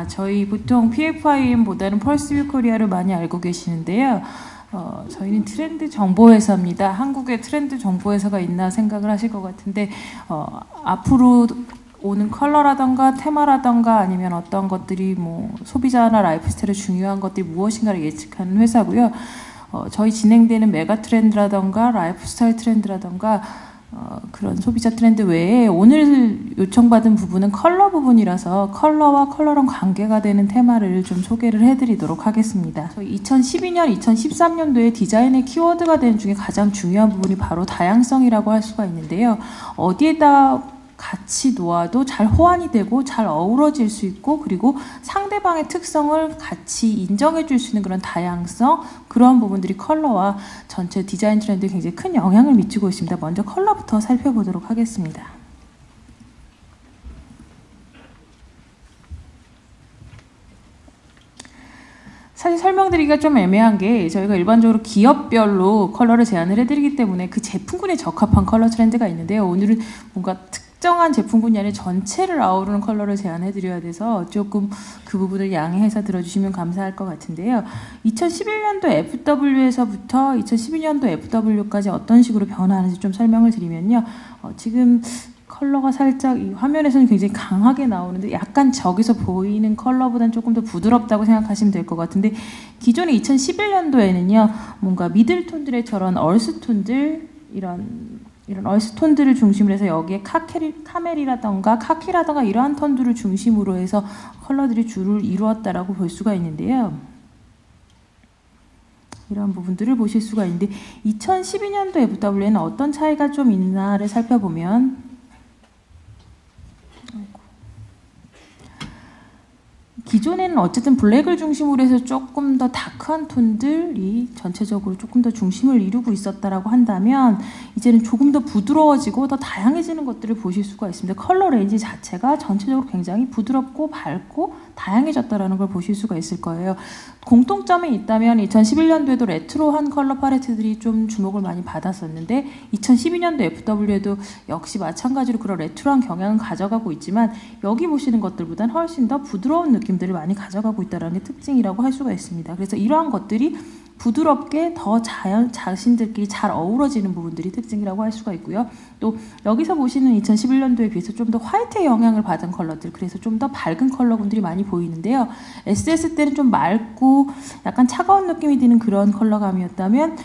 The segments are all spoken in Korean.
저희 보통 PFIM보다는 펄스뷰 코리아를 많이 알고 계시는데요. 저희는 트렌드 정보회사입니다. 한국에 트렌드 정보회사가 있나 생각을 하실 것 같은데 앞으로 오는 컬러라던가 테마라던가 아니면 어떤 것들이 뭐 소비자나 라이프 스타일에 중요한 것들이 무엇인가를 예측하는 회사고요. 저희 진행되는 메가 트렌드라던가 라이프 스타일 트렌드라던가 그런 소비자 트렌드 외에 오늘 요청받은 부분은 컬러 부분이라서 컬러와 컬러랑 관계가 되는 테마를 좀 소개를 해드리도록 하겠습니다. 저희 2012년, 2013년도에 디자인의 키워드가 되는 중에 가장 중요한 부분이 바로 다양성이라고 할 수가 있는데요. 어디에다 같이 놓아도 잘 호환이 되고 잘 어우러질 수 있고 그리고 상대방의 특성을 같이 인정해 줄 수 있는 그런 다양성, 그런 부분들이 컬러와 전체 디자인 트렌드에 굉장히 큰 영향을 미치고 있습니다. 먼저 컬러부터 살펴보도록 하겠습니다. 사실 설명드리기가 좀 애매한 게 저희가 일반적으로 기업별로 컬러를 제안을 해드리기 때문에 그 제품군에 적합한 컬러 트렌드가 있는데요. 오늘은 뭔가 특정한 제품군이 아니라 전체를 아우르는 컬러를 제안해드려야 돼서 조금 그 부분을 양해해서 들어주시면 감사할 것 같은데요. 2011년도 FW에서부터 2012년도 FW까지 어떤 식으로 변화하는지 좀 설명을 드리면요. 지금 컬러가 살짝 이 화면에서는 굉장히 강하게 나오는데 약간 저기서 보이는 컬러보다는 조금 더 부드럽다고 생각하시면 될 것 같은데 기존의 2011년도에는요. 뭔가 미들톤들의 저런 얼스톤들 이런 얼스톤들을 중심으로 해서 여기에 카멜이라던가 카키라던가 이러한 톤들을 중심으로 해서 컬러들이 주를 이루었다라고 볼 수가 있는데요. 이런 부분들을 보실 수가 있는데 2012년도 FW에는 어떤 차이가 좀 있나를 살펴보면 기존에는 어쨌든 블랙을 중심으로 해서 조금 더 다크한 톤들이 전체적으로 조금 더 중심을 이루고 있었다라고 한다면 이제는 조금 더 부드러워지고 더 다양해지는 것들을 보실 수가 있습니다. 컬러 레인지 자체가 전체적으로 굉장히 부드럽고 밝고 다양해졌다라는 걸 보실 수가 있을 거예요. 공통점이 있다면 2011년도에도 레트로한 컬러 팔레트들이 좀 주목을 많이 받았었는데 2012년도 FW에도 역시 마찬가지로 그런 레트로한 경향은 가져가고 있지만 여기 보시는 것들보다는 훨씬 더 부드러운 느낌들을 많이 가져가고 있다는 게 특징이라고 할 수가 있습니다. 그래서 이러한 것들이 부드럽게 더 자신들끼리 잘 어우러지는 부분들이 특징이라고 할 수가 있고요. 또 여기서 보시는 2011년도에 비해서 좀 더 화이트의 영향을 받은 컬러들, 그래서 좀 더 밝은 컬러군들이 많이 보이는데요. SS 때는 좀 맑고 약간 차가운 느낌이 드는 그런 컬러감이었다면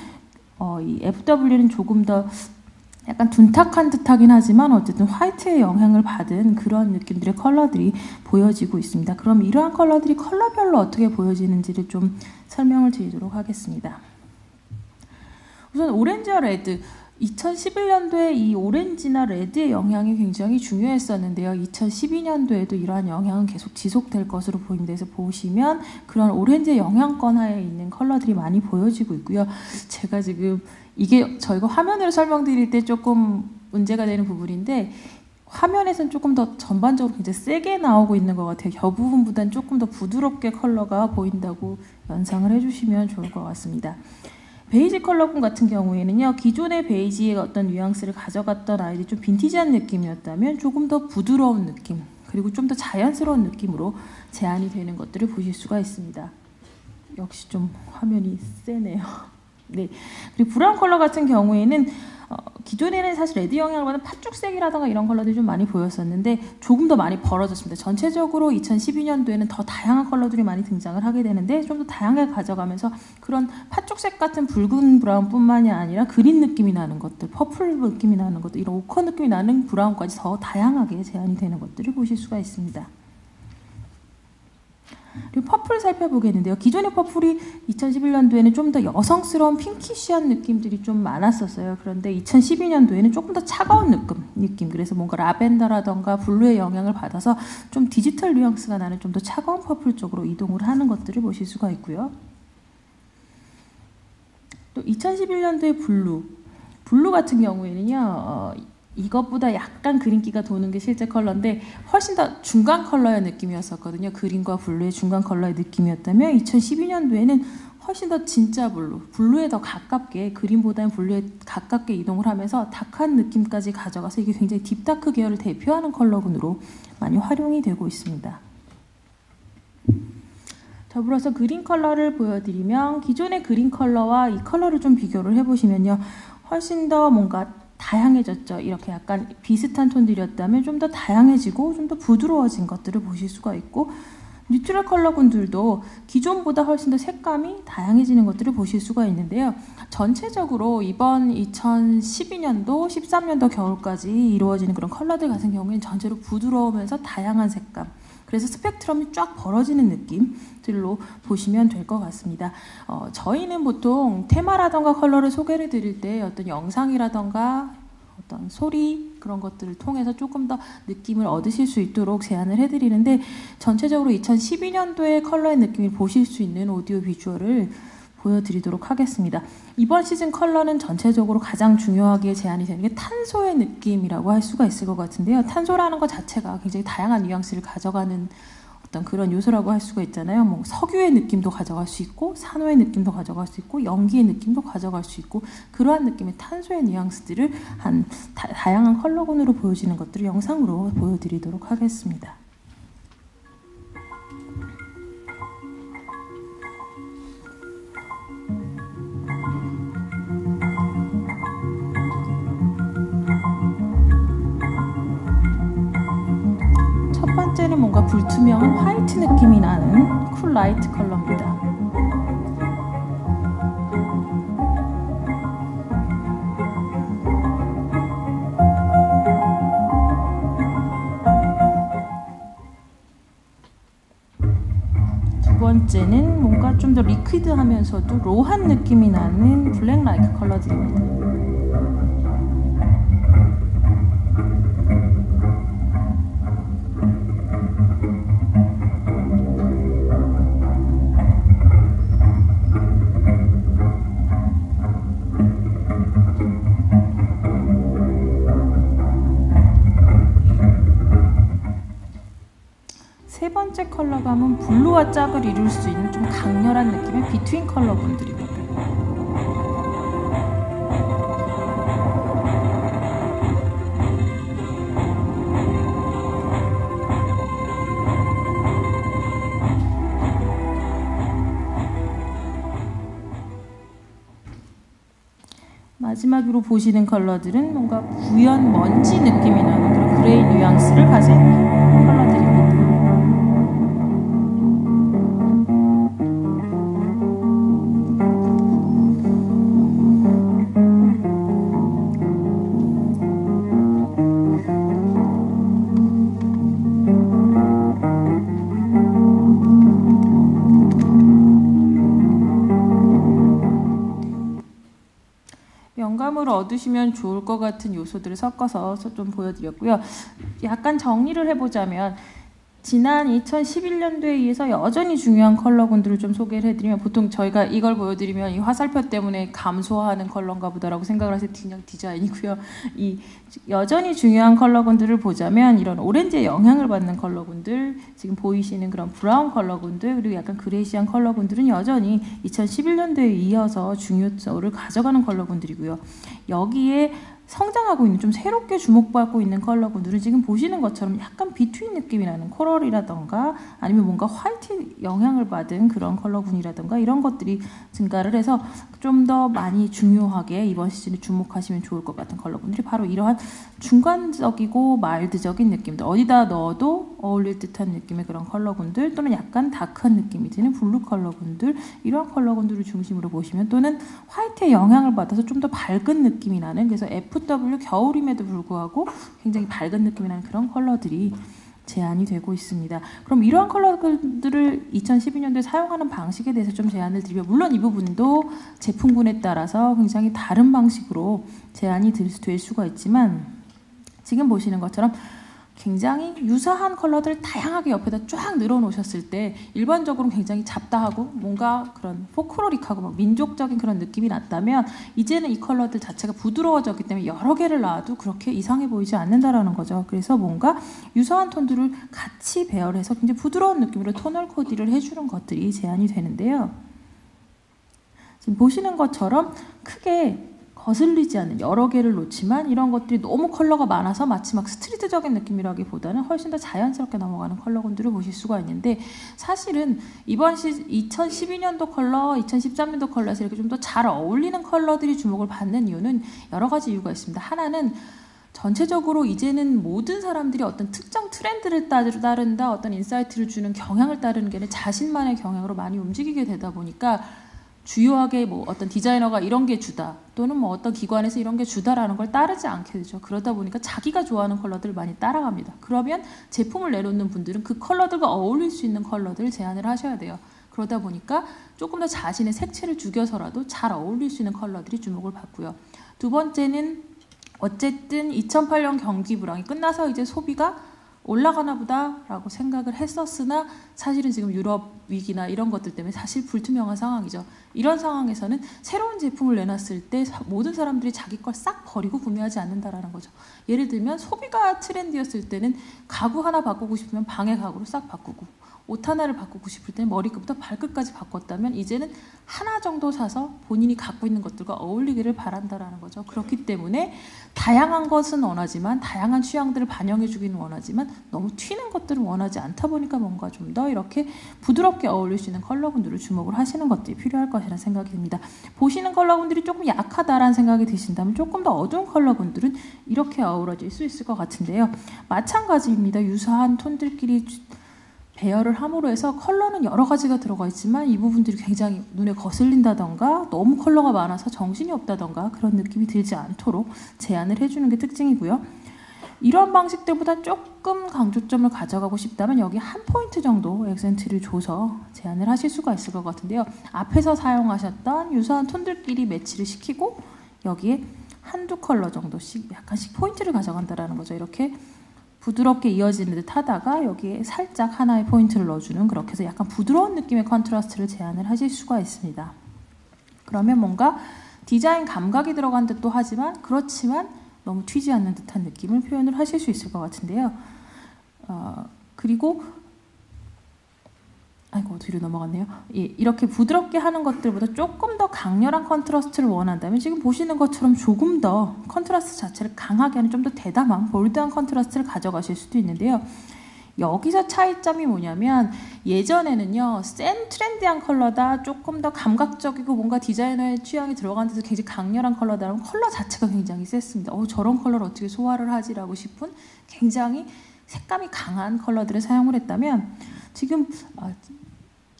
이 FW는 조금 더 약간 둔탁한 듯하긴 하지만 어쨌든 화이트의 영향을 받은 그런 느낌들의 컬러들이 보여지고 있습니다. 그럼 이러한 컬러들이 컬러별로 어떻게 보여지는지를 좀 설명을 드리도록 하겠습니다. 우선 오렌지와 레드, 2011년도에 이 오렌지나 레드의 영향이 굉장히 중요했었는데요. 2012년도에도 이러한 영향은 계속 지속될 것으로 보입니다. 그래서 보시면 그런 오렌지의 영향권 하에 있는 컬러들이 많이 보여지고 있고요. 제가 지금 이게 저희가 화면으로 설명드릴 때 조금 문제가 되는 부분인데 화면에서는 조금 더 전반적으로 굉장히 세게 나오고 있는 것 같아요. 이 부분보다는 조금 더 부드럽게 컬러가 보인다고 연상을 해주시면 좋을 것 같습니다. 베이지 컬러군 같은 경우에는요. 기존의 베이지의 어떤 뉘앙스를 가져갔던 아이들이 좀 빈티지한 느낌이었다면 조금 더 부드러운 느낌 그리고 좀 더 자연스러운 느낌으로 제안이 되는 것들을 보실 수가 있습니다. 역시 좀 화면이 세네요. 네. 그리고 브라운 컬러 같은 경우에는 기존에는 사실 레드 영향을 받은 팥죽색이라든가 이런 컬러들이 좀 많이 보였었는데 조금 더 많이 벌어졌습니다. 전체적으로 2012년도에는 더 다양한 컬러들이 많이 등장을 하게 되는데 좀 더 다양하게 가져가면서 그런 팥죽색 같은 붉은 브라운뿐만이 아니라 그린 느낌이 나는 것들, 퍼플 느낌이 나는 것들, 이런 오커 느낌이 나는 브라운까지 더 다양하게 제한이 되는 것들을 보실 수가 있습니다. 그리고 퍼플 살펴보겠는데요. 기존의 퍼플이 2011년도에는 좀 더 여성스러운 핑키쉬한 느낌들이 좀 많았었어요. 그런데 2012년도에는 조금 더 차가운 느낌. 그래서 뭔가 라벤더라던가 블루의 영향을 받아서 좀 디지털 뉘앙스가 나는 좀 더 차가운 퍼플 쪽으로 이동을 하는 것들을 보실 수가 있고요. 또 2011년도의 블루 같은 경우에는요. 이것보다 약간 그린기가 도는 게 실제 컬러인데 훨씬 더 중간 컬러의 느낌이었었거든요. 그린과 블루의 중간 컬러의 느낌이었다면 2012년도에는 훨씬 더 진짜 블루에 더 가깝게, 그린보다는 블루에 가깝게 이동을 하면서 다크한 느낌까지 가져가서 이게 굉장히 딥다크 계열을 대표하는 컬러군으로 많이 활용이 되고 있습니다. 더불어서 그린 컬러를 보여드리면 기존의 그린 컬러와 이 컬러를 좀 비교를 해보시면요. 훨씬 더 뭔가 다양해졌죠. 이렇게 약간 비슷한 톤들이었다면 좀 더 다양해지고 좀 더 부드러워진 것들을 보실 수가 있고, 뉴트럴 컬러군들도 기존보다 훨씬 더 색감이 다양해지는 것들을 보실 수가 있는데요. 전체적으로 이번 2012년도, 13년도 겨울까지 이루어지는 그런 컬러들 같은 경우에는 전체로 부드러우면서 다양한 색감, 그래서 스펙트럼이 쫙 벌어지는 느낌들로 보시면 될 것 같습니다. 저희는 보통 테마라던가 컬러를 소개를 드릴 때 어떤 영상이라던가 어떤 소리 그런 것들을 통해서 조금 더 느낌을 얻으실 수 있도록 제안을 해드리는데, 전체적으로 2012년도의 컬러의 느낌을 보실 수 있는 오디오 비주얼을 보여드리도록 하겠습니다. 이번 시즌 컬러는 전체적으로 가장 중요하게 제안이 되는 게 탄소의 느낌이라고 할 수가 있을 것 같은데요. 탄소라는 것 자체가 굉장히 다양한 뉘앙스를 가져가는 어떤 그런 요소라고 할 수가 있잖아요. 뭐 석유의 느낌도 가져갈 수 있고, 산호의 느낌도 가져갈 수 있고, 연기의 느낌도 가져갈 수 있고, 그러한 느낌의 탄소의 뉘앙스들을 한 다양한 컬러군으로 보여지는 것들을 영상으로 보여드리도록 하겠습니다. 첫 번째는 뭔가 불투명한 화이트 느낌이 나는 쿨 라이트 컬러입니다. 두 번째는 뭔가 좀 더 리퀴드하면서도 로한 느낌이 나는 블랙 라이트 컬러들입니다. 세 번째 컬러감은 블루와 짝을 이룰 수 있는 좀 강렬한 느낌의 비트윈 컬러분들입니다. 마지막으로 보시는 컬러들은 뭔가 부연 먼지 느낌이 나는 그런 그레이 뉘앙스를 가진 컬러들입니다. 영감을 얻으시면 좋을 것 같은 요소들을 섞어서 좀 보여드렸고요. 약간 정리를 해보자면, 지난 2011년도에 이어서 여전히 중요한 컬러군들을 좀 소개를 해드리면, 보통 저희가 이걸 보여드리면 이 화살표 때문에 감소하는 컬러인가 보다라고 생각을 하실 그냥 디자인이고요. 이 여전히 중요한 컬러군들을 보자면, 이런 오렌지의 영향을 받는 컬러군들, 지금 보이시는 그런 브라운 컬러군들, 그리고 약간 그레이시한 컬러군들은 여전히 2011년도에 이어서 중요도를 가져가는 컬러군들이고요. 여기에 성장하고 있는, 좀 새롭게 주목받고 있는 컬러군들은 지금 보시는 것처럼 약간 비트윈 느낌이 나는 코럴이라던가 아니면 뭔가 화이트 영향을 받은 그런 컬러군이라던가 이런 것들이 증가를 해서 좀 더 많이 중요하게 이번 시즌에 주목하시면 좋을 것 같은 컬러군들이 바로 이러한 중간적이고 마일드적인 느낌들, 어디다 넣어도 어울릴 듯한 느낌의 그런 컬러군들, 또는 약간 다크한 느낌이 드는 블루 컬러군들, 이러한 컬러군들을 중심으로 보시면, 또는 화이트의 영향을 받아서 좀 더 밝은 느낌이 나는, 그래서 FW 겨울임에도 불구하고 굉장히 밝은 느낌이 나는 그런 컬러들이 제안이 되고 있습니다. 그럼 이러한 컬러들을 2012년도에 사용하는 방식에 대해서 좀 제안을 드리면, 물론 이 부분도 제품군에 따라서 굉장히 다른 방식으로 제안이 될 수가 있지만, 지금 보시는 것처럼 굉장히 유사한 컬러들 다양하게 옆에다 쫙 늘어놓으셨을 때 일반적으로는 굉장히 잡다하고 뭔가 그런 포크로릭하고 막 민족적인 그런 느낌이 났다면, 이제는 이 컬러들 자체가 부드러워졌기 때문에 여러 개를 놔도 그렇게 이상해 보이지 않는다라는 거죠. 그래서 뭔가 유사한 톤들을 같이 배열해서 굉장히 부드러운 느낌으로 토널 코디를 해주는 것들이 제안이 되는데요. 지금 보시는 것처럼 크게 거슬리지 않는 여러 개를 놓지만 이런 것들이 너무 컬러가 많아서 마치 막 스트리트적인 느낌이라기보다는 훨씬 더 자연스럽게 넘어가는 컬러군들을 보실 수가 있는데, 사실은 이번 2012년도 컬러, 2013년도 컬러에서 이렇게 좀 더 잘 어울리는 컬러들이 주목을 받는 이유는 여러 가지 이유가 있습니다. 하나는 전체적으로 이제는 모든 사람들이 어떤 특정 트렌드를 따른다, 어떤 인사이트를 주는 경향을 따르는 게 아니라 자신만의 경향으로 많이 움직이게 되다 보니까 주요하게 뭐 어떤 디자이너가 이런 게 주다, 또는 뭐 어떤 기관에서 이런 게 주다라는 걸 따르지 않게 되죠. 그러다 보니까 자기가 좋아하는 컬러들을 많이 따라갑니다. 그러면 제품을 내놓는 분들은 그 컬러들과 어울릴 수 있는 컬러들을 제안을 하셔야 돼요. 그러다 보니까 조금 더 자신의 색채를 죽여서라도 잘 어울릴 수 있는 컬러들이 주목을 받고요. 두 번째는 어쨌든 2008년 경기 불황이 끝나서 이제 소비가 올라가나 보다라고 생각을 했었으나 사실은 지금 유럽 위기나 이런 것들 때문에 사실 불투명한 상황이죠. 이런 상황에서는 새로운 제품을 내놨을 때 모든 사람들이 자기 걸 싹 버리고 구매하지 않는다라는 거죠. 예를 들면 소비가 트렌드였을 때는 가구 하나 바꾸고 싶으면 방의 가구로 싹 바꾸고, 옷 하나를 바꾸고 싶을 때는 머리끝부터 발끝까지 바꿨다면 이제는 하나 정도 사서 본인이 갖고 있는 것들과 어울리기를 바란다라는 거죠. 그렇기 때문에 다양한 것은 원하지만, 다양한 취향들을 반영해 주기는 원하지만 너무 튀는 것들은 원하지 않다 보니까 뭔가 좀 더 이렇게 부드럽게 어울릴 수 있는 컬러군들을 주목을 하시는 것들이 필요할 것이라는 생각이 듭니다. 보시는 컬러군들이 조금 약하다라는 생각이 드신다면 조금 더 어두운 컬러군들은 이렇게 어우러질 수 있을 것 같은데요. 마찬가지입니다. 유사한 톤들끼리 배열을 함으로 해서 컬러는 여러 가지가 들어가 있지만 이 부분들이 굉장히 눈에 거슬린다던가 너무 컬러가 많아서 정신이 없다던가 그런 느낌이 들지 않도록 제안을 해주는 게 특징이고요. 이런 방식들보다 조금 강조점을 가져가고 싶다면 여기 한 포인트 정도 액센트를 줘서 제안을 하실 수가 있을 것 같은데요. 앞에서 사용하셨던 유사한 톤들끼리 매치를 시키고 여기에 한두 컬러 정도씩 약간씩 포인트를 가져간다는 거죠. 이렇게 부드럽게 이어지는 듯 하다가 여기에 살짝 하나의 포인트를 넣어주는, 그렇게 해서 약간 부드러운 느낌의 컨트라스트를 제안을 하실 수가 있습니다. 그러면 뭔가 디자인 감각이 들어간 듯도 하지만 그렇지만 너무 튀지 않는 듯한 느낌을 표현을 하실 수 있을 것 같은데요. 그리고 뒤로 넘어갔네요. 예, 이렇게 부드럽게 하는 것들보다 조금 더 강렬한 컨트라스트를 원한다면 지금 보시는 것처럼 조금 더 컨트라스트 자체를 강하게 하는 좀 더 대담한 볼드한 컨트라스트를 가져가실 수도 있는데요. 여기서 차이점이 뭐냐면 예전에는요, 센 트렌디한 컬러다, 조금 더 감각적이고 뭔가 디자이너의 취향이 들어간 데서 굉장히 강렬한 컬러다라면 컬러 자체가 굉장히 셌습니다. 저런 컬러를 어떻게 소화를 하지라고 싶은 굉장히 색감이 강한 컬러들을 사용을 했다면 지금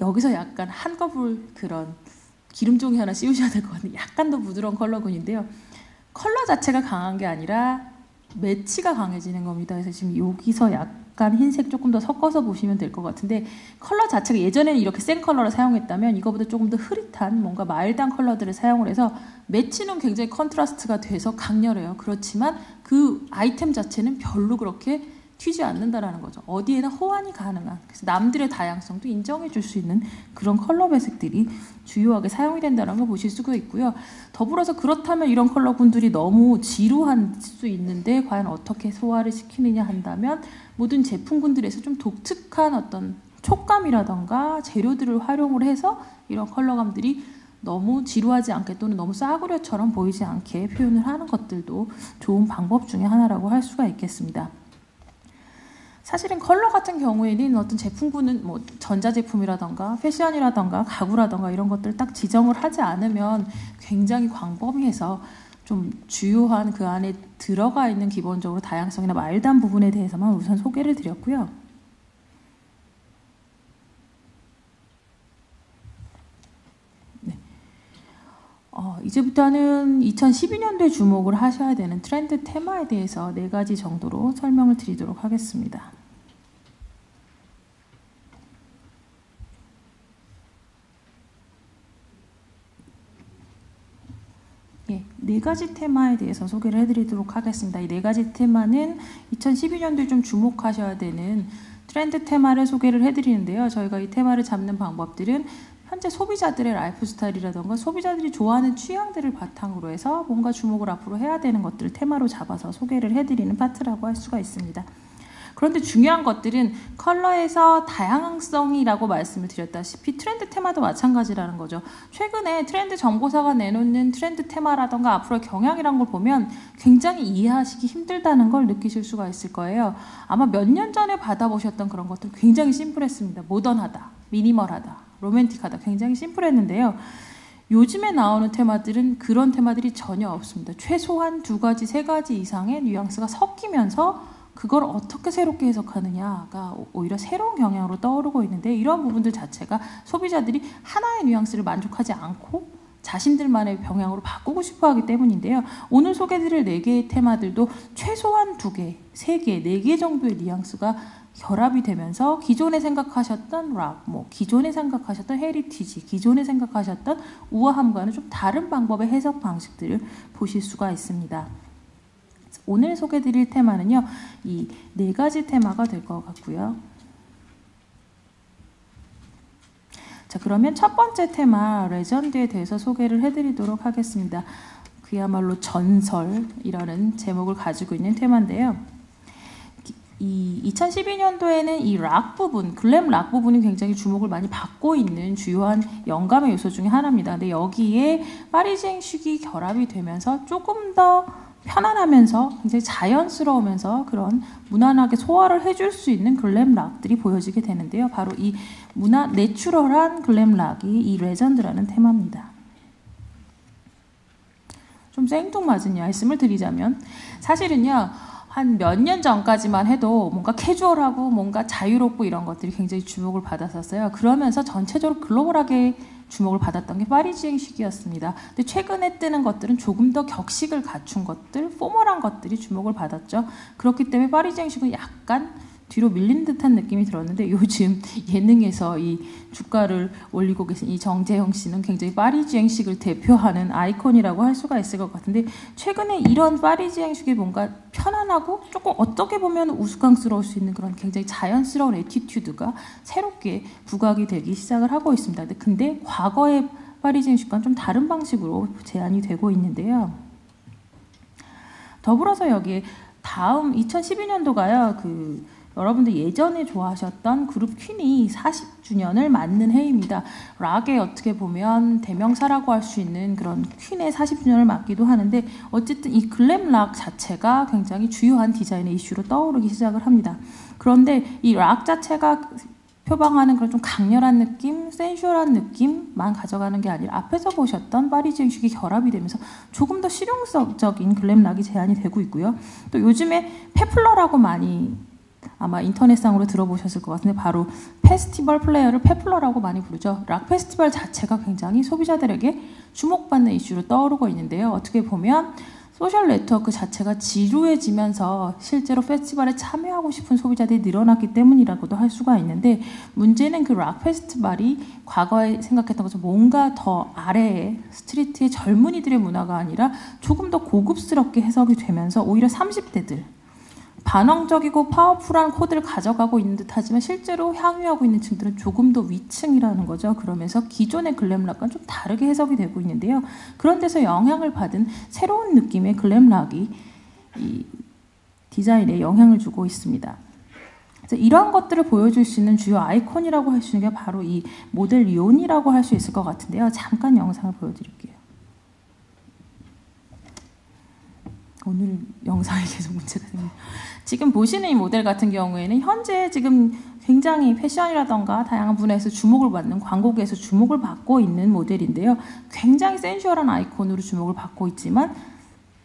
여기서 약간 한꺼풀 그런 기름종이 하나 씌우셔야 될 것 같은데 약간 더 부드러운 컬러군인데요. 컬러 자체가 강한 게 아니라 매치가 강해지는 겁니다. 그래서 지금 여기서 약간 흰색 조금 더 섞어서 보시면 될 것 같은데 컬러 자체가 예전에는 이렇게 센 컬러를 사용했다면 이거보다 조금 더 흐릿한 뭔가 마일드한 컬러들을 사용을 해서 매치는 굉장히 컨트라스트가 돼서 강렬해요. 그렇지만 그 아이템 자체는 별로 그렇게 튀지 않는다라는 거죠. 어디에나 호환이 가능한, 그래서 남들의 다양성도 인정해 줄 수 있는 그런 컬러 배색들이 주요하게 사용이 된다는 걸 보실 수가 있고요. 더불어서 그렇다면 이런 컬러군들이 너무 지루할 수 있는데 과연 어떻게 소화를 시키느냐 한다면 모든 제품군들에서 좀 독특한 어떤 촉감이라던가 재료들을 활용을 해서 이런 컬러감들이 너무 지루하지 않게 또는 너무 싸구려처럼 보이지 않게 표현을 하는 것들도 좋은 방법 중에 하나라고 할 수가 있겠습니다. 사실은 컬러 같은 경우에는 어떤 제품군은 뭐 전자제품이라던가 패션이라던가 가구라던가 이런 것들 딱 지정을 하지 않으면 굉장히 광범위해서 좀 주요한 그 안에 들어가 있는 기본적으로 다양성이나 마일드한 부분에 대해서만 우선 소개를 드렸고요. 네. 이제부터는 2012년도에 주목을 하셔야 되는 트렌드 테마에 대해서 4가지 정도로 설명을 드리도록 하겠습니다. 예, 4가지 테마에 대해서 소개를 해드리도록 하겠습니다. 이 4가지 테마는 2012년도에 좀 주목하셔야 되는 트렌드 테마를 소개를 해드리는데요. 저희가 이 테마를 잡는 방법들은 현재 소비자들의 라이프 스타일이라던가 소비자들이 좋아하는 취향들을 바탕으로 해서 뭔가 주목을 앞으로 해야 되는 것들을 테마로 잡아서 소개를 해드리는 파트라고 할 수가 있습니다. 그런데 중요한 것들은 컬러에서 다양성이라고 말씀을 드렸다시피 트렌드 테마도 마찬가지라는 거죠. 최근에 트렌드 정보사가 내놓는 트렌드 테마라던가 앞으로의 경향이란 걸 보면 굉장히 이해하시기 힘들다는 걸 느끼실 수가 있을 거예요. 아마 몇 년 전에 받아보셨던 그런 것들 굉장히 심플했습니다. 모던하다, 미니멀하다, 로맨틱하다, 굉장히 심플했는데요. 요즘에 나오는 테마들은 그런 테마들이 전혀 없습니다. 최소한 2가지, 3가지 이상의 뉘앙스가 섞이면서 그걸 어떻게 새롭게 해석하느냐가 오히려 새로운 경향으로 떠오르고 있는데, 이런 부분들 자체가 소비자들이 하나의 뉘앙스를 만족하지 않고 자신들만의 방향으로 바꾸고 싶어 하기 때문인데요. 오늘 소개드릴 4개의 테마들도 최소한 2개, 3개, 4개 정도의 뉘앙스가 결합이 되면서 기존에 생각하셨던 락, 기존에 생각하셨던 헤리티지, 기존에 생각하셨던 우아함과는 좀 다른 방법의 해석 방식들을 보실 수가 있습니다. 오늘 소개드릴 테마는요, 이 4가지 테마가 될 것 같고요. 자, 그러면 첫 번째 테마, 레전드에 대해서 소개를 해드리도록 하겠습니다. 그야말로 전설이라는 제목을 가지고 있는 테마인데요. 이 2012년도에는 이 락 부분, 글램 락 부분이 굉장히 주목을 많이 받고 있는 주요한 영감의 요소 중에 하나입니다. 근데 여기에 파리지앵식이 결합이 되면서 조금 더 편안하면서 굉장히 자연스러우면서 그런 무난하게 소화를 해줄 수 있는 글램 락들이 보여지게 되는데요. 바로 이 내추럴한 글램 락이 이 레전드라는 테마입니다. 좀 생뚱맞은 말씀을 드리자면, 사실은요, 한 몇 년 전까지만 해도 뭔가 캐주얼하고 뭔가 자유롭고 이런 것들이 굉장히 주목을 받았었어요. 그러면서 전체적으로 글로벌하게 주목을 받았던 게 파리지앵식이었습니다. 근데 최근에 뜨는 것들은 조금 더 격식을 갖춘 것들, 포멀한 것들이 주목을 받았죠. 그렇기 때문에 파리지앵식은 약간 뒤로 밀린 듯한 느낌이 들었는데, 요즘 예능에서 이 주가를 올리고 계신 이 정재영 씨는 굉장히 파리지앵식을 대표하는 아이콘이라고 할 수가 있을 것 같은데, 최근에 이런 파리지앵식이 뭔가 편안하고 조금 어떻게 보면 우스꽝스러울 수 있는 그런 굉장히 자연스러운 애티튜드가 새롭게 부각이 되기 시작을 하고 있습니다. 근데 과거의 파리지앵식과는 좀 다른 방식으로 제안이 되고 있는데요. 더불어서 여기에 다음 2012년도가요, 여러분들 예전에 좋아하셨던 그룹 퀸이 40주년을 맞는 해입니다. 락의 어떻게 보면 대명사라고 할 수 있는 그런 퀸의 40주년을 맞기도 하는데, 어쨌든 이 글램 락 자체가 굉장히 주요한 디자인의 이슈로 떠오르기 시작을 합니다. 그런데 이 락 자체가 표방하는 그런 좀 강렬한 느낌, 센슈얼한 느낌만 가져가는 게 아니라 앞에서 보셨던 파리지앵식이 결합이 되면서 조금 더 실용적인 글램 락이 제안이 되고 있고요. 또 요즘에 페플러라고 많이 아마 인터넷상으로 들어보셨을 것 같은데, 바로 페스티벌 플레이어를 페플러라고 많이 부르죠. 락 페스티벌 자체가 굉장히 소비자들에게 주목받는 이슈로 떠오르고 있는데요. 어떻게 보면 소셜 네트워크 자체가 지루해지면서 실제로 페스티벌에 참여하고 싶은 소비자들이 늘어났기 때문이라고도 할 수가 있는데, 문제는 그 락 페스티벌이 과거에 생각했던 것처럼 뭔가 더 아래에 스트리트의 젊은이들의 문화가 아니라 조금 더 고급스럽게 해석이 되면서 오히려 30대들, 반항적이고 파워풀한 코드를 가져가고 있는 듯 하지만 실제로 향유하고 있는 층들은 조금 더 위층이라는 거죠. 그러면서 기존의 글램락과는 좀 다르게 해석이 되고 있는데요. 그런 데서 영향을 받은 새로운 느낌의 글램락이 이 디자인에 영향을 주고 있습니다. 그래서 이러한 것들을 보여줄 수 있는 주요 아이콘이라고 할 수 있는 게 바로 이 모델 리온이라고 할 수 있을 것 같은데요. 잠깐 영상을 보여드릴게요. 오늘 영상이 계속 문제가 생겨요. 지금 보시는 이 모델 같은 경우에는 현재 지금 굉장히 패션이라던가 다양한 분야에서 주목을 받는, 광고계에서 주목을 받고 있는 모델인데요. 굉장히 센슈얼한 아이콘으로 주목을 받고 있지만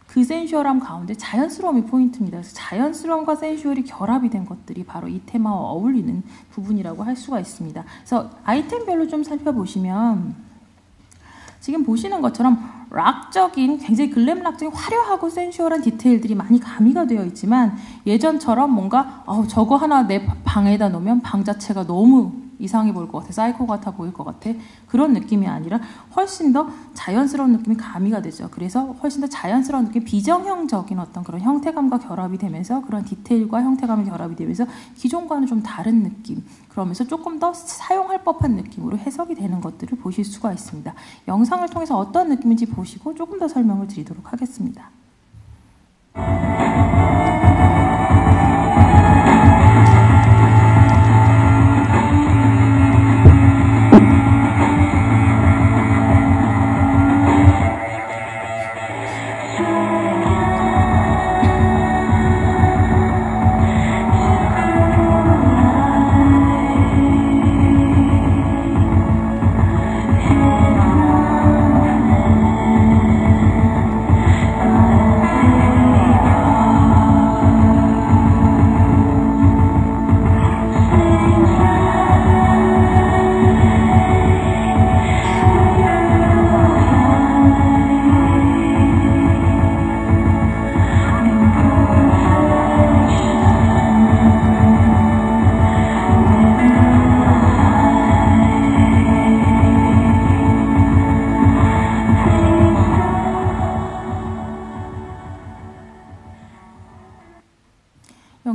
그 센슈얼함 가운데 자연스러움이 포인트입니다. 그래서 자연스러움과 센슈얼이 결합이 된 것들이 바로 이 테마와 어울리는 부분이라고 할 수가 있습니다. 그래서 아이템별로 좀 살펴보시면 지금 보시는 것처럼 락적인, 굉장히 글램 락적인 화려하고 센슈얼한 디테일들이 많이 가미가 되어 있지만, 예전처럼 뭔가 저거 하나 내 방에다 놓으면 방 자체가 너무 이상해 보일 것 같아, 사이코 같아 보일 것 같아, 그런 느낌이 아니라 훨씬 더 자연스러운 느낌이 가미가 되죠. 그래서 훨씬 더 자연스러운 느낌, 비정형적인 어떤 그런 형태감과 결합이 되면서, 그런 디테일과 형태감이 결합이 되면서 기존과는 좀 다른 느낌, 그러면서 조금 더 사용할 법한 느낌으로 해석이 되는 것들을 보실 수가 있습니다. 영상을 통해서 어떤 느낌인지 보시고 조금 더 설명을 드리도록 하겠습니다.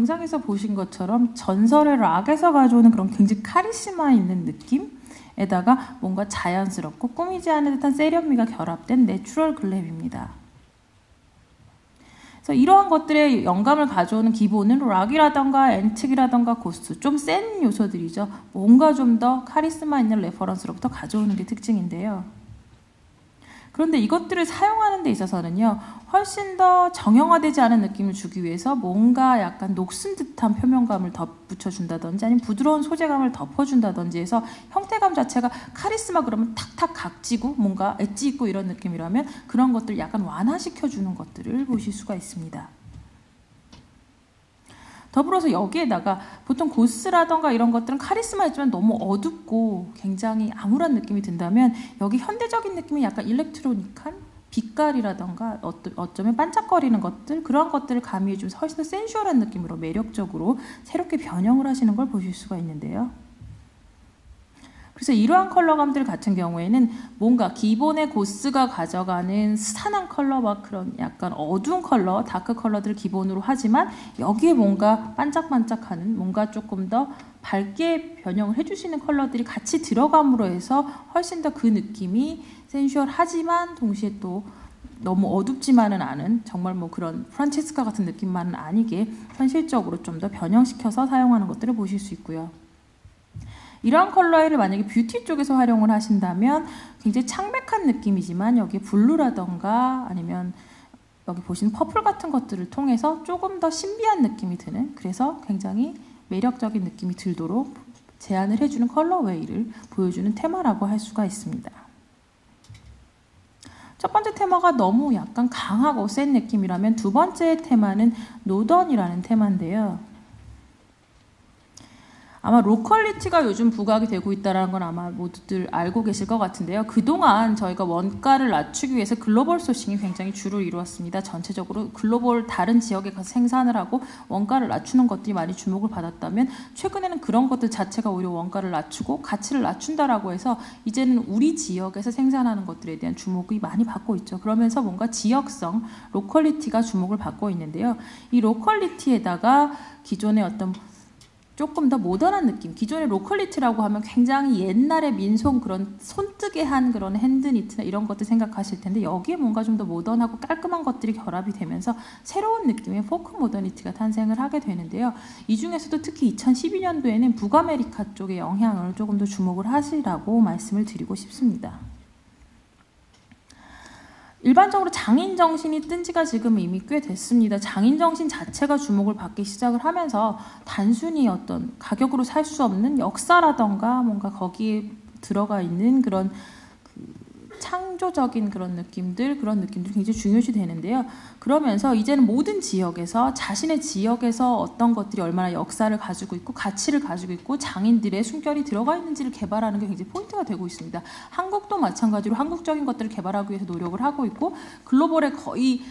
영상에서 보신 것처럼 전설의 락에서 가져오는 그런 굉장히 카리스마 있는 느낌에다가 뭔가 자연스럽고 꾸미지 않은 듯한 세련미가 결합된 내추럴 글램입니다. 그래서 이러한 것들의 영감을 가져오는 기본은 락이라던가 앤틱이라던가 고스트, 좀 센 요소들이죠. 뭔가 좀 더 카리스마 있는 레퍼런스로부터 가져오는 게 특징인데요. 그런데 이것들을 사용하는 데 있어서는요, 훨씬 더 정형화되지 않은 느낌을 주기 위해서 뭔가 약간 녹슨 듯한 표면감을 덧붙여준다든지 아니면 부드러운 소재감을 덮어준다든지 해서 형태감 자체가 카리스마 그러면 탁탁 각지고 뭔가 엣지 있고 이런 느낌이라면 그런 것들 약간 완화시켜주는 것들을 보실 수가 있습니다. 더불어서 여기에다가 보통 고스라던가 이런 것들은 카리스마 있지만 너무 어둡고 굉장히 암울한 느낌이 든다면 여기 현대적인 느낌이 약간 일렉트로닉한 빛깔이라던가 어쩌면 반짝거리는 것들, 그런 것들을 가미해주면서 훨씬 더 센슈얼한 느낌으로 매력적으로 새롭게 변형을 하시는 걸 보실 수가 있는데요. 그래서 이러한 컬러감들 같은 경우에는 뭔가 기본의 고스가 가져가는 스탄한 컬러와 그런 약간 어두운 컬러, 다크 컬러들을 기본으로 하지만 여기에 뭔가 반짝반짝하는 뭔가 조금 더 밝게 변형을 해주시는 컬러들이 같이 들어감으로 해서 훨씬 더 그 느낌이 센슈얼하지만 동시에 또 너무 어둡지만은 않은 정말 뭐 그런 프란체스카 같은 느낌만은 아니게 현실적으로 좀 더 변형시켜서 사용하는 것들을 보실 수 있고요. 이러한 컬러를 만약에 뷰티 쪽에서 활용을 하신다면 굉장히 창백한 느낌이지만 여기에 블루라던가 아니면 여기 보시는 퍼플 같은 것들을 통해서 조금 더 신비한 느낌이 드는, 그래서 굉장히 매력적인 느낌이 들도록 제안을 해주는 컬러웨이를 보여주는 테마라고 할 수가 있습니다. 첫 번째 테마가 너무 약간 강하고 센 느낌이라면 두 번째 테마는 노던이라는 테마인데요. 아마 로컬리티가 요즘 부각이 되고 있다는 건 아마 모두들 알고 계실 것 같은데요. 그동안 저희가 원가를 낮추기 위해서 글로벌 소싱이 굉장히 주를 이루었습니다. 전체적으로 글로벌 다른 지역에 가서 생산을 하고 원가를 낮추는 것들이 많이 주목을 받았다면 최근에는 그런 것들 자체가 오히려 원가를 낮추고 가치를 낮춘다라고 해서 이제는 우리 지역에서 생산하는 것들에 대한 주목이 많이 받고 있죠. 그러면서 뭔가 지역성, 로컬리티가 주목을 받고 있는데요. 이 로컬리티에다가 기존의 어떤 조금 더 모던한 느낌, 기존의 로컬리티라고 하면 굉장히 옛날의 민속 그런 손뜨개 한 그런 핸드니트나 이런 것들 생각하실 텐데 여기에 뭔가 좀 더 모던하고 깔끔한 것들이 결합이 되면서 새로운 느낌의 포크 모더니티가 탄생을 하게 되는데요. 이 중에서도 특히 2012년도에는 북아메리카 쪽의 영향을 조금 더 주목을 하시라고 말씀을 드리고 싶습니다. 일반적으로 장인정신이 뜬 지가 지금 이미 꽤 됐습니다. 장인정신 자체가 주목을 받기 시작을 하면서 단순히 어떤 가격으로 살 수 없는 역사라던가 뭔가 거기에 들어가 있는 그런 창조적인 그런 느낌들이 굉장히 중요시 되는데요. 그러면서 이제는 모든 지역에서 자신의 지역에서 어떤 것들이 얼마나 역사를 가지고 있고 가치를 가지고 있고 장인들의 숨결이 들어가 있는지를 개발하는 게 굉장히 포인트가 되고 있습니다. 한국도 마찬가지로 한국적인 것들을 개발하기 위해서 노력을 하고 있고 글로벌에 거의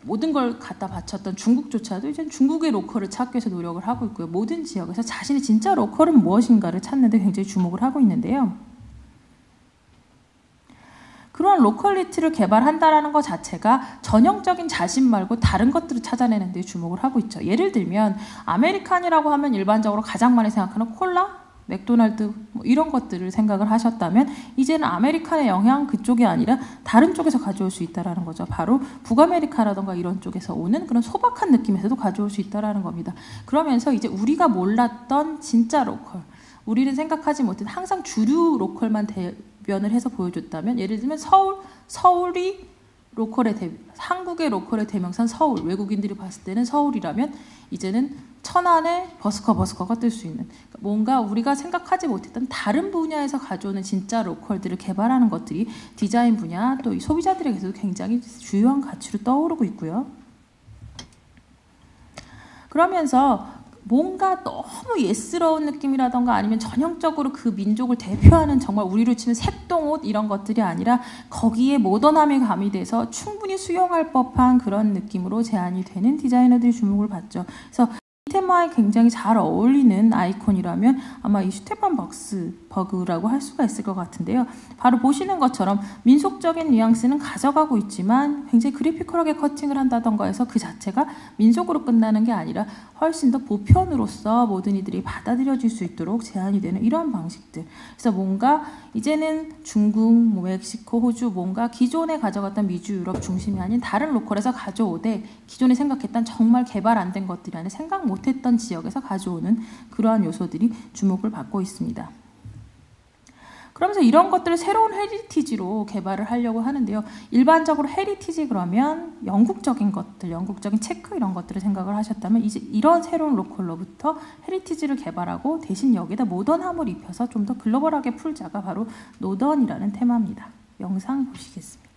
모든 걸 갖다 바쳤던 중국조차도 이제 중국의 로컬을 찾기 위해서 노력을 하고 있고요. 모든 지역에서 자신의 진짜 로컬은 무엇인가를 찾는 데 굉장히 주목을 하고 있는데요. 그런 로컬리티를 개발한다라는 것 자체가 전형적인 자신 말고 다른 것들을 찾아내는 데 주목을 하고 있죠. 예를 들면 아메리칸이라고 하면 일반적으로 가장 많이 생각하는 콜라, 맥도날드 뭐 이런 것들을 생각을 하셨다면 이제는 아메리칸의 영향 그쪽이 아니라 다른 쪽에서 가져올 수 있다는 거죠. 바로 북아메리카라던가 이런 쪽에서 오는 그런 소박한 느낌에서도 가져올 수 있다는 겁니다. 그러면서 이제 우리가 몰랐던 진짜 로컬, 우리는 생각하지 못했던 항상 주류 로컬만 대변을 해서 보여줬다면 예를 들면 서울이 로컬의 한국의 로컬의 대명사는 서울, 외국인들이 봤을 때는 서울이라면 이제는 천안에 버스커가 뜰 수 있는, 뭔가 우리가 생각하지 못했던 다른 분야에서 가져오는 진짜 로컬들을 개발하는 것들이 디자인 분야 또 이 소비자들에게서도 굉장히 주요한 가치로 떠오르고 있고요. 그러면서 뭔가 너무 예스러운 느낌이라던가 아니면 전형적으로 그 민족을 대표하는 정말 우리로 치면 색동옷 이런 것들이 아니라 거기에 모던함이 가미돼서 충분히 수용할 법한 그런 느낌으로 제안이 되는 디자이너들이 주목을 받죠. 그래서 테마에 굉장히 잘 어울리는 아이콘이라면 아마 이 슈테판 버그라고 할 수가 있을 것 같은데요. 바로 보시는 것처럼 민속적인 뉘앙스는 가져가고 있지만 굉장히 그래피컬하게 커팅을 한다던가 해서 그 자체가 민속으로 끝나는 게 아니라 훨씬 더 보편으로서 모든 이들이 받아들여질 수 있도록 제한이 되는 이러한 방식들. 그래서 뭔가 이제는 중국, 멕시코, 호주 뭔가 기존에 가져갔던 미주, 유럽 중심이 아닌 다른 로컬에서 가져오되 기존에 생각했던 정말 개발 안 된 것들이 아니라 생각 못했던 지역에서 가져오는 그러한 요소들이 주목을 받고 있습니다. 그러면서 이런 것들을 새로운 헤리티지로 개발을 하려고 하는데요. 일반적으로 헤리티지 그러면 영국적인 것들, 영국적인 체크 이런 것들을 생각을 하셨다면 이제 이런 새로운 로컬로부터 헤리티지를 개발하고 대신 여기다 모던함을 입혀서 좀 더 글로벌하게 풀자가 바로 노던이라는 테마입니다. 영상 보시겠습니다.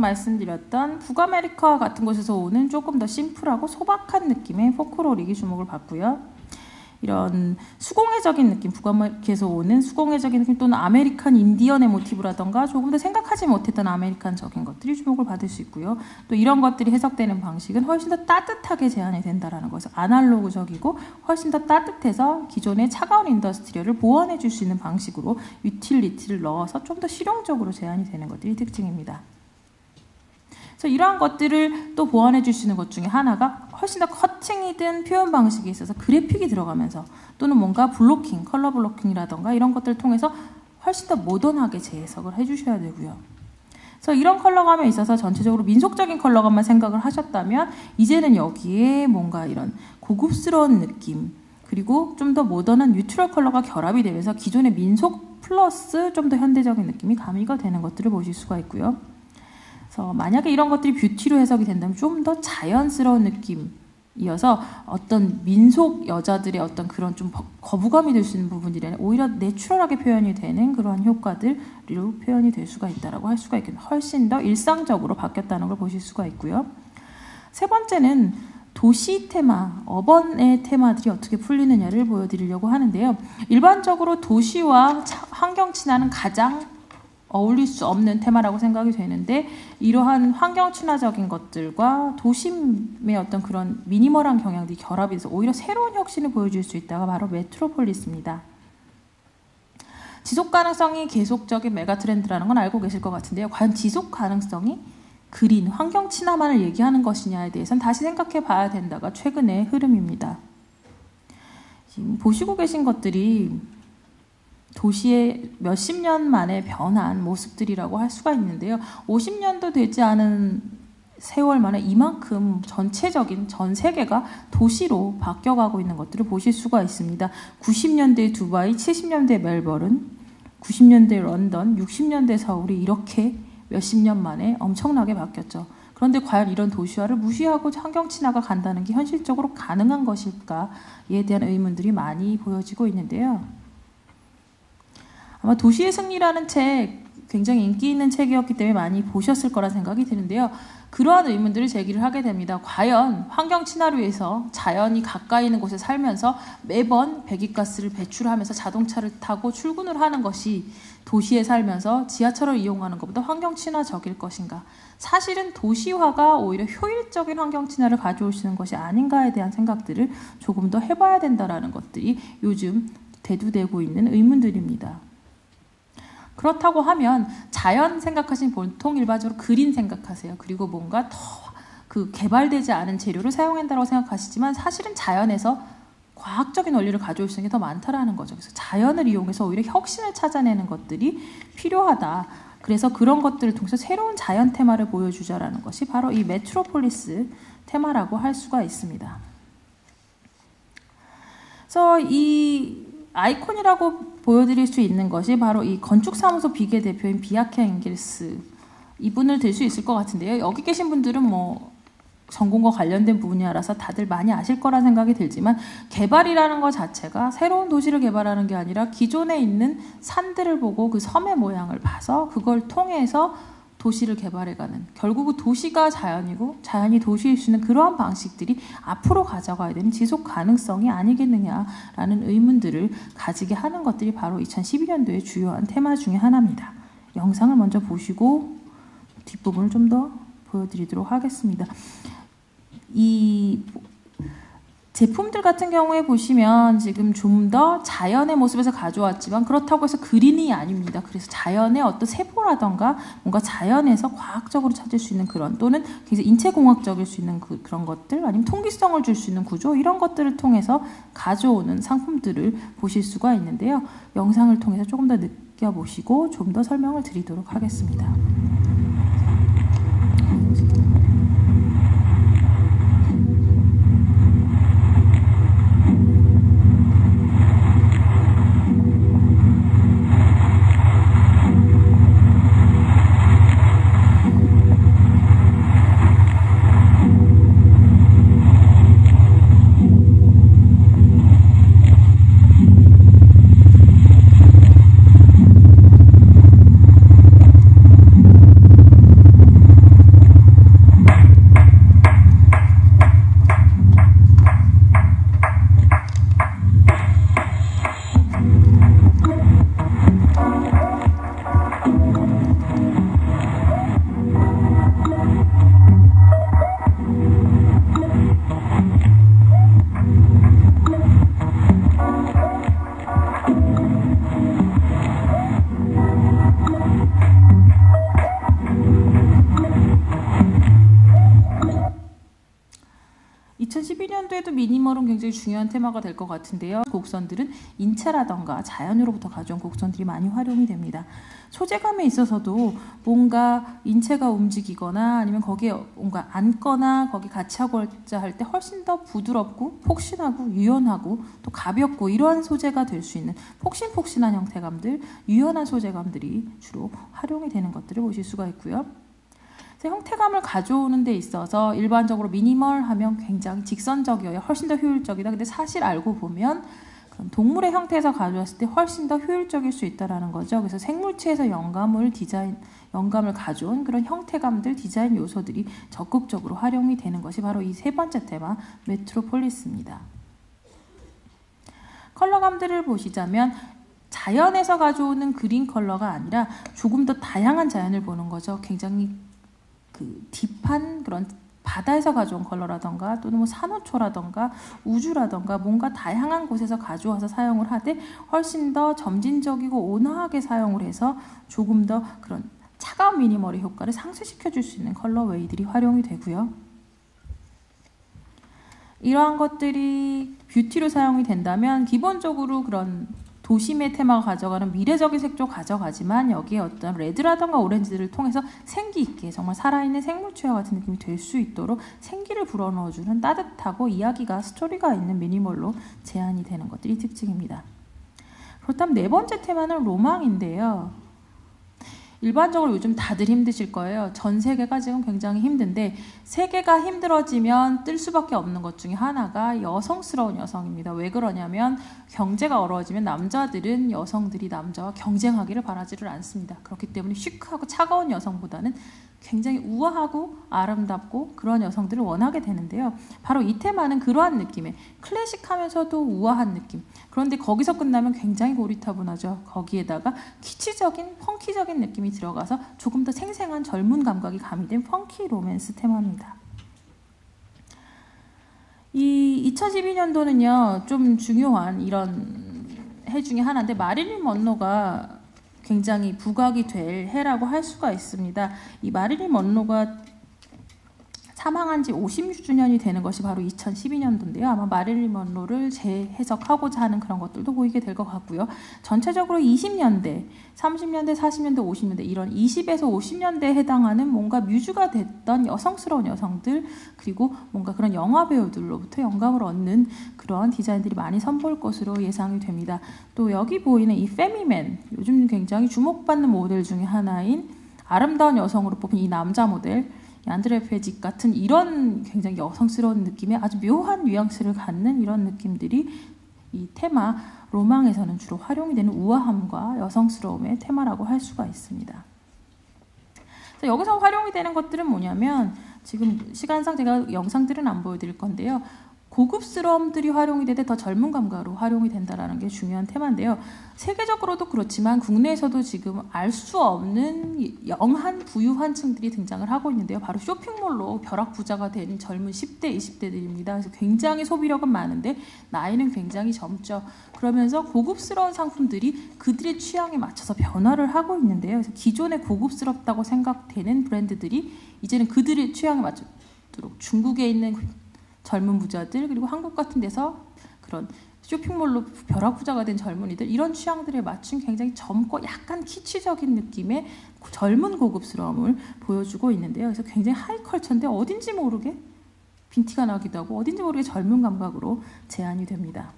말씀드렸던 북아메리카 같은 곳에서 오는 조금 더 심플하고 소박한 느낌의 포크로릭이 주목을 받고요. 이런 수공예적인 느낌, 북아메리카에서 오는 수공예적인 느낌 또는 아메리칸 인디언의 모티브라던가 조금 더 생각하지 못했던 아메리칸적인 것들이 주목을 받을 수 있고요. 또 이런 것들이 해석되는 방식은 훨씬 더 따뜻하게 제한이 된다는 것을 아날로그적이고 훨씬 더 따뜻해서 기존의 차가운 인더스트리얼을 보완해 줄 수 있는 방식으로 유틸리티를 넣어서 좀 더 실용적으로 제한이 되는 것들이 특징입니다. 그래서 이러한 것들을 또 보완해 줄 수 있는 것 중에 하나가 훨씬 더 커팅이든 표현 방식에 있어서 그래픽이 들어가면서 또는 뭔가 블로킹, 컬러 블로킹이라던가 이런 것들을 통해서 훨씬 더 모던하게 재해석을 해주셔야 되고요. 그래서 이런 컬러감에 있어서 전체적으로 민속적인 컬러감만 생각을 하셨다면 이제는 여기에 뭔가 이런 고급스러운 느낌 그리고 좀 더 모던한 뉴트럴 컬러가 결합이 되면서 기존의 민속 플러스 좀 더 현대적인 느낌이 가미가 되는 것들을 보실 수가 있고요. 그래서 만약에 이런 것들이 뷰티로 해석이 된다면 좀 더 자연스러운 느낌이어서 어떤 민속 여자들의 어떤 그런 좀 거부감이 들 수 있는 부분들이 아니라 오히려 내추럴하게 표현이 되는 그러한 효과들로 표현이 될 수가 있다라고 할 수가 있겠네요. 훨씬 더 일상적으로 바뀌었다는 걸 보실 수가 있고요. 세 번째는 도시 테마, 어번의 테마들이 어떻게 풀리느냐를 보여드리려고 하는데요. 일반적으로 도시와 환경 친화는 가장 어울릴 수 없는 테마라고 생각이 되는데 이러한 환경 친화적인 것들과 도심의 어떤 그런 미니멀한 경향들이 결합이 돼서 오히려 새로운 혁신을 보여줄 수 있다가 바로 메트로폴리스입니다. 지속 가능성이 계속적인 메가 트렌드라는 건 알고 계실 것 같은데요. 과연 지속 가능성이 그린, 환경 친화만을 얘기하는 것이냐에 대해서는 다시 생각해 봐야 된다가 최근의 흐름입니다. 지금 보시고 계신 것들이 도시의 몇십 년 만에 변한 모습들이라고 할 수가 있는데요. 50년도 되지 않은 세월 만에 이만큼 전체적인 전 세계가 도시로 바뀌어가고 있는 것들을 보실 수가 있습니다. 90년대 두바이, 70년대 멜버른, 90년대 런던, 60년대 서울이 이렇게 몇십 년 만에 엄청나게 바뀌었죠. 그런데 과연 이런 도시화를 무시하고 환경 친화가 간다는 게 현실적으로 가능한 것일까에 대한 의문들이 많이 보여지고 있는데요. 아마 도시의 승리라는 책 굉장히 인기 있는 책이었기 때문에 많이 보셨을 거라 생각이 드는데요. 그러한 의문들을 제기를 하게 됩니다. 과연 환경 친화를 위해서 자연이 가까이 있는 곳에 살면서 매번 배기가스를 배출하면서 자동차를 타고 출근을 하는 것이 도시에 살면서 지하철을 이용하는 것보다 환경 친화적일 것인가? 사실은 도시화가 오히려 효율적인 환경 친화를 가져올 수 있는 것이 아닌가에 대한 생각들을 조금 더 해봐야 된다는 것들이 요즘 대두되고 있는 의문들입니다. 그렇다고 하면 자연 생각하시면 보통 일반적으로 그린 생각하세요. 그리고 뭔가 더 그 개발되지 않은 재료를 사용한다고 생각하시지만 사실은 자연에서 과학적인 원리를 가져올 수 있는 게 더 많다라는 거죠. 그래서 자연을 이용해서 오히려 혁신을 찾아내는 것들이 필요하다. 그래서 그런 것들을 통해서 새로운 자연 테마를 보여주자라는 것이 바로 이 메트로폴리스 테마라고 할 수가 있습니다. 그래서 이 아이콘이라고 보여드릴 수 있는 것이 바로 이 건축사무소 비계 대표인 비아케 엥겔스 이분을 들 수 있을 것 같은데요. 여기 계신 분들은 뭐 전공과 관련된 부분이라서 다들 많이 아실 거란 생각이 들지만 개발이라는 것 자체가 새로운 도시를 개발하는 게 아니라 기존에 있는 산들을 보고 그 섬의 모양을 봐서 그걸 통해서 도시를 개발해가는, 결국은 도시가 자연이고 자연이 도시일 수 있는 그러한 방식들이 앞으로 가져가야 되는 지속 가능성이 아니겠느냐라는 의문들을 가지게 하는 것들이 바로 2012년도의 주요한 테마 중에 하나입니다. 영상을 먼저 보시고 뒷부분을 좀 더 보여드리도록 하겠습니다. 이 제품들 같은 경우에 보시면 지금 좀 더 자연의 모습에서 가져왔지만 그렇다고 해서 그린이 아닙니다. 그래서 자연의 어떤 세포라던가 뭔가 자연에서 과학적으로 찾을 수 있는 그런, 또는 굉장히 인체공학적일 수 있는 그런 것들, 아니면 통기성을 줄 수 있는 구조, 이런 것들을 통해서 가져오는 상품들을 보실 수가 있는데요. 영상을 통해서 조금 더 느껴보시고 좀 더 설명을 드리도록 하겠습니다. 미니멀은 굉장히 중요한 테마가 될 것 같은데요. 곡선들은 인체라던가 자연으로부터 가져온 곡선들이 많이 활용이 됩니다. 소재감에 있어서도 뭔가 인체가 움직이거나 아니면 거기에 뭔가 앉거나 거기 같이 하고자 할 때 훨씬 더 부드럽고 폭신하고 유연하고 또 가볍고 이러한 소재가 될 수 있는 폭신폭신한 형태감들, 유연한 소재감들이 주로 활용이 되는 것들을 보실 수가 있고요. 형태감을 가져오는 데 있어서 일반적으로 미니멀 하면 굉장히 직선적이어야 훨씬 더 효율적이다. 근데 사실 알고 보면 동물의 형태에서 가져왔을 때 훨씬 더 효율적일 수 있다는 거죠. 그래서 생물체에서 영감을 가져온 그런 형태감들, 디자인 요소들이 적극적으로 활용이 되는 것이 바로 이 세 번째 테마, 메트로폴리스입니다. 컬러감들을 보시자면 자연에서 가져오는 그린 컬러가 아니라 조금 더 다양한 자연을 보는 거죠. 굉장히 딥한 그런 바다에서 가져온 컬러라던가 또는 뭐 산호초라던가 우주라던가 뭔가 다양한 곳에서 가져와서 사용을 하되 훨씬 더 점진적이고 온화하게 사용을 해서 조금 더 그런 차가운 미니멀의 효과를 상쇄시켜 줄 수 있는 컬러 웨이들이 활용이 되고요. 이러한 것들이 뷰티로 사용이 된다면 기본적으로 그런 도심의 테마가 가져가는 미래적인 색조 가져가지만 여기에 어떤 레드라던가 오렌지들을 통해서 생기 있게 정말 살아있는 생물체와 같은 느낌이 될 수 있도록 생기를 불어넣어주는 따뜻하고 이야기가, 스토리가 있는 미니멀로 제안이 되는 것들이 특징입니다. 그렇다면 네 번째 테마는 로망인데요. 일반적으로 요즘 다들 힘드실 거예요. 전 세계가 지금 굉장히 힘든데 세계가 힘들어지면 뜰 수밖에 없는 것 중에 하나가 여성스러운 여성입니다. 왜 그러냐면 경제가 어려워지면 남자들은 여성들이 남자와 경쟁하기를 바라지를 않습니다. 그렇기 때문에 시크하고 차가운 여성보다는 굉장히 우아하고 아름답고 그런 여성들을 원하게 되는데요. 바로 이 테마는 그러한 느낌의 클래식하면서도 우아한 느낌. 그런데 거기서 끝나면 굉장히 고리타분하죠. 거기에다가 키치적인 펑키적인 느낌이 들어가서 조금 더 생생한 젊은 감각이 가미된 펑키 로맨스 테마입니다. 이 2012년도는요. 좀 중요한 이런 해 중에 하나인데 마릴린 먼로가 굉장히 부각이 될 해라고 할 수가 있습니다. 이 마릴린 먼로가 사망한 지 56주년이 되는 것이 바로 2012년도인데요. 아마 마릴린 먼로를 재해석하고자 하는 그런 것들도 보이게 될 것 같고요. 전체적으로 20년대, 30년대, 40년대, 50년대 이런 20에서 50년대에 해당하는 뭔가 뮤즈가 됐던 여성스러운 여성들 그리고 뭔가 그런 영화 배우들로부터 영감을 얻는 그런 디자인들이 많이 선보일 것으로 예상이 됩니다. 또 여기 보이는 이 페미맨, 요즘 굉장히 주목받는 모델 중에 하나인 아름다운 여성으로 뽑힌 이 남자 모델 안드레 페직 같은 이런 굉장히 여성스러운 느낌의 아주 묘한 뉘앙스를 갖는 이런 느낌들이 이 테마 로망에서는 주로 활용이 되는 우아함과 여성스러움의 테마라고 할 수가 있습니다. 여기서 활용이 되는 것들은 뭐냐면 지금 시간상 제가 영상들은 안 보여드릴 건데요. 고급스러움들이 활용이 되되 더 젊은 감각으로 활용이 된다는 게 중요한 테마인데요. 세계적으로도 그렇지만 국내에서도 지금 알 수 없는 영한 부유한 층들이 등장을 하고 있는데요. 바로 쇼핑몰로 벼락부자가 된 젊은 10대, 20대들입니다. 그래서 굉장히 소비력은 많은데 나이는 굉장히 젊죠. 그러면서 고급스러운 상품들이 그들의 취향에 맞춰서 변화를 하고 있는데요. 그래서 기존에 고급스럽다고 생각되는 브랜드들이 이제는 그들의 취향에 맞도록 중국에 있는 젊은 부자들 그리고 한국 같은 데서 그런 쇼핑몰로 벼락부자가 된 젊은이들 이런 취향들에 맞춘 굉장히 젊고 약간 키치적인 느낌의 젊은 고급스러움을 보여주고 있는데요. 그래서 굉장히 하이컬처인데 어딘지 모르게 빈티가 나기도 하고 어딘지 모르게 젊은 감각으로 제안이 됩니다.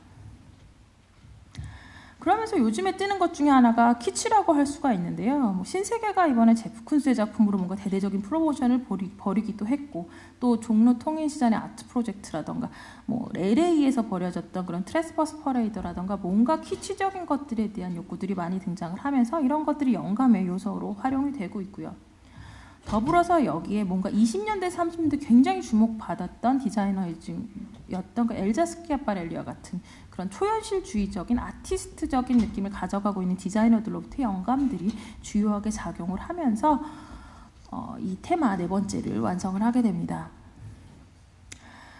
그러면서 요즘에 뜨는 것 중에 하나가 키치라고 할 수가 있는데요. 신세계가 이번에 제프 쿤스의 작품으로 뭔가 대대적인 프로모션을 벌이기도 했고 또 종로 통인시장의 아트 프로젝트라던가 LA에서 벌여졌던 그런 트레스버스 퍼레이드라던가 뭔가 키치적인 것들에 대한 욕구들이 많이 등장을 하면서 이런 것들이 영감의 요소로 활용이 되고 있고요. 더불어서 여기에 뭔가 20년대, 30년대 굉장히 주목받았던 디자이너였던 그 엘자 스키아파렐리와 같은 그런 초현실주의적인 아티스트적인 느낌을 가져가고 있는 디자이너들로부터 영감들이 주요하게 작용을 하면서 이 테마 네 번째를 완성을 하게 됩니다.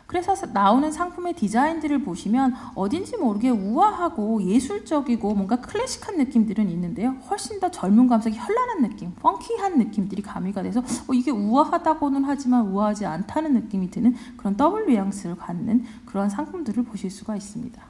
그래서 나오는 상품의 디자인들을 보시면 어딘지 모르게 우아하고 예술적이고 뭔가 클래식한 느낌들은 있는데요. 훨씬 더 젊은 감성이 현란한 느낌, 펑키한 느낌들이 가미가 돼서 이게 우아하다고는 하지만 우아하지 않다는 느낌이 드는 그런 더블 뉘앙스를 갖는 그런 상품들을 보실 수가 있습니다.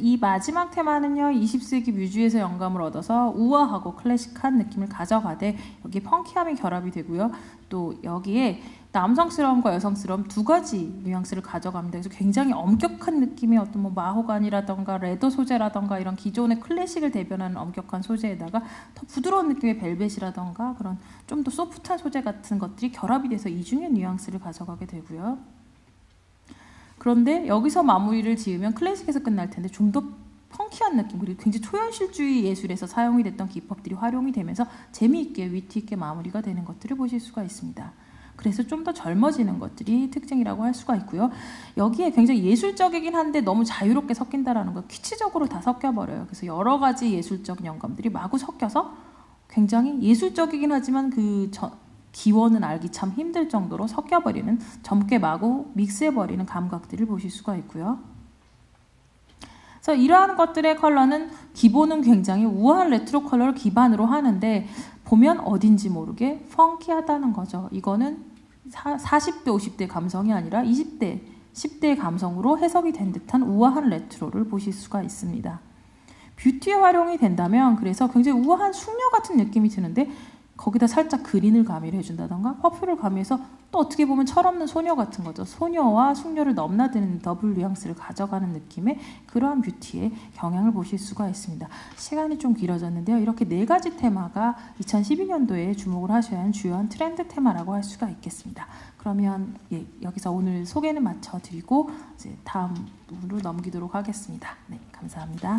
이 마지막 테마는요, 20세기 뮤즈에서 영감을 얻어서 우아하고 클래식한 느낌을 가져가되 여기 펑키함이 결합이 되고요. 또 여기에 남성스러움과 여성스러움 두 가지 뉘앙스를 가져갑니다. 그래서 굉장히 엄격한 느낌의 어떤 마호가니라던가 레더 소재라던가 이런 기존의 클래식을 대변하는 엄격한 소재에다가 더 부드러운 느낌의 벨벳이라던가 그런 좀 더 소프트한 소재 같은 것들이 결합이 돼서 이중의 뉘앙스를 가져가게 되고요. 그런데 여기서 마무리를 지으면 클래식에서 끝날 텐데 좀 더 펑키한 느낌 그리고 굉장히 초현실주의 예술에서 사용이 됐던 기법들이 활용이 되면서 재미있게 위트있게 마무리가 되는 것들을 보실 수가 있습니다. 그래서 좀 더 젊어지는 것들이 특징이라고 할 수가 있고요. 여기에 굉장히 예술적이긴 한데 너무 자유롭게 섞인다라는 거 키치적으로 다 섞여버려요. 그래서 여러 가지 예술적인 영감들이 마구 섞여서 굉장히 예술적이긴 하지만 기원은 알기 참 힘들 정도로 섞여버리는 젊게 마구 믹스해버리는 감각들을 보실 수가 있고요. 그래서 이러한 것들의 컬러는 기본은 굉장히 우아한 레트로 컬러를 기반으로 하는데 보면 어딘지 모르게 펑키하다는 거죠. 이거는 40대, 50대 감성이 아니라 20대, 10대의 감성으로 해석이 된 듯한 우아한 레트로를 보실 수가 있습니다. 뷰티에 활용이 된다면 그래서 굉장히 우아한 숙녀 같은 느낌이 드는데 거기다 살짝 그린을 가미를 해준다던가 퍼플을 가미해서 또 어떻게 보면 철없는 소녀 같은 거죠. 소녀와 숙녀를 넘나드는 더블 뉘앙스를 가져가는 느낌의 그러한 뷰티의 경향을 보실 수가 있습니다. 시간이 좀 길어졌는데요. 이렇게 4가지 테마가 2012년도에 주목을 하셔야 하는 주요한 트렌드 테마라고 할 수가 있겠습니다. 그러면 여기서 오늘 소개는 마쳐드리고 이제 다음으로 넘기도록 하겠습니다. 네, 감사합니다.